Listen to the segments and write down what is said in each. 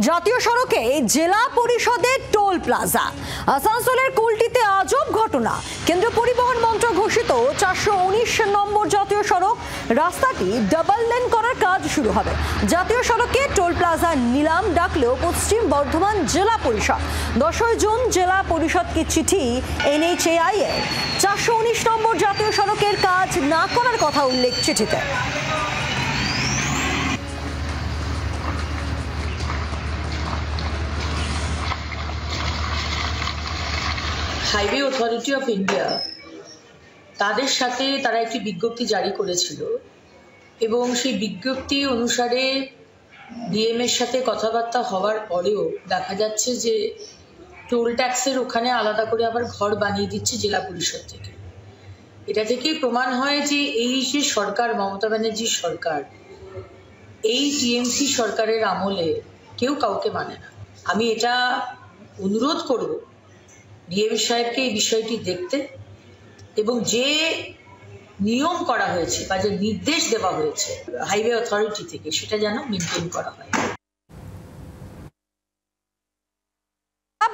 জাতীয় সড়কে জেলা পরিষদের টোল প্লাজা। আসানসোলের কুলটিতে আজব ঘটনা। কেন্দ্র পরিবহন মন্ত্রক ঘোষিত 419 নম্বর জাতীয় সড়ক রাস্তাটি ডাবল লেন করার কাজ শুরু হবে। জাতীয় সড়কে টোল প্লাজা নিলাম ডাকলেও পশ্চিম বর্ধমান জেলা পরিষদ 10 জুন জেলা পরিষদকে চিঠি NHAI এর 419 নম্বর জাতীয় সড়কের কাজ না করার কথা উল্লেখ চিঠিতে। হাইওয়ে অথরিটি অফ ইন্ডিয়া তাদের সাথে তারা একটি বিজ্ঞপ্তি জারি করেছিল এবং সেই বিজ্ঞপ্তি অনুসারে ডিএমের সাথে কথাবার্তা হওয়ার পরেও দেখা যাচ্ছে যে টোল ট্যাক্সের ওখানে আলাদা করে আবার ঘর বানিয়ে দিচ্ছে জেলা পরিষদ থেকে। এটা থেকেই প্রমাণ হয় যে এই যে সরকার, মমতা ব্যানার্জির সরকার, এই টিএমসি সরকারের আমলে কেউ কাউকে মানে না। আমি এটা অনুরোধ করব ডিএম সাহেবকে এই বিষয়টি দেখতে এবং যে নিয়ম করা হয়েছে বা যে নির্দেশ দেওয়া হয়েছে হাইওয়ে অথরিটি থেকে সেটা যেন মেনটেন করা হয়।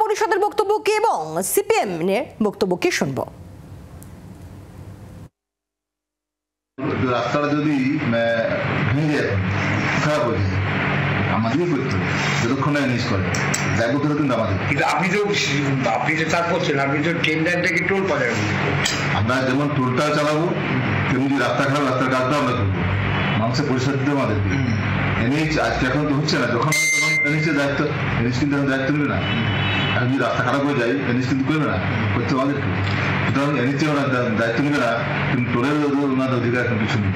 পরিষদের বক্তব্য কি এবং সিপিএম এর বক্তব্য কি শুনবো। রাস্তাটা যদি ভেঙে যায়, খারাপ হয়ে যায়, আমাদেরই করতে হবে যতক্ষণে এনএইচ করে যাই করতে কিন্তু আমাদের। কিন্তু আপনি যে চাপ করছেন, আপনি তো টেন্ডার থেকে টোল পাঠাবেন। আমরা যেমন টোলটা চালাবো তেমনি রাস্তা খারাপ, রাস্তার কাজটা আমরা করবো, মানুষের পরিষেবা দিতে আমাদের। এনএইচ আজকে এখন তো হচ্ছে না, যখন তখন এনএইচের দায়িত্ব, এনএইচ কিন্তু এখন দায়িত্ব নেবে না। এখন যদি রাস্তা খারাপ হয়ে যায় এনএইচ কিন্তু করবে না, করতে আমাদেরকে। সুতরাং এনএইচে ওনার দায়িত্ব নেবে না, কিন্তু টোলের ওনার অধিকার এখন কিছু নেই।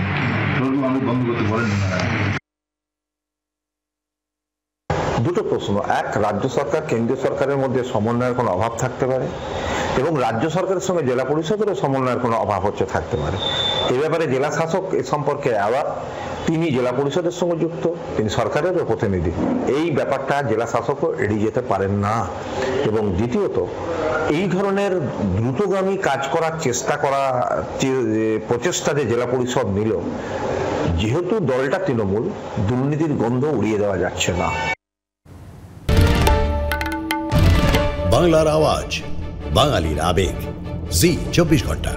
টোল মানুষ বন্ধ করতে বলেন না। দুটো প্রশ্ন। এক, রাজ্য সরকার কেন্দ্রীয় সরকারের মধ্যে সমন্বয়ের কোনো অভাব থাকতে পারে এবং রাজ্য সরকারের সঙ্গে জেলা পরিষদেরও সমন্বয়ের কোনো অভাব থাকতে পারে। এই ব্যাপারে জেলা শাসক এ সম্পর্কে আবার তিনি জেলা পরিষদের সঙ্গে যুক্ত, তিনি সরকারেরও প্রতিনিধি। এই ব্যাপারটা জেলা শাসকও এড়িয়ে যেতে পারেন না। এবং দ্বিতীয়ত, এই ধরনের দ্রুতগামী কাজ করার প্রচেষ্টা যে জেলা পরিষদ নিল, যেহেতু দলটা তৃণমূল, দুর্নীতির গন্ধ উড়িয়ে দেওয়া যাচ্ছে না। বাংলার আওয়াজ, বাঙালির আবেগ, জি 24 ঘন্টা।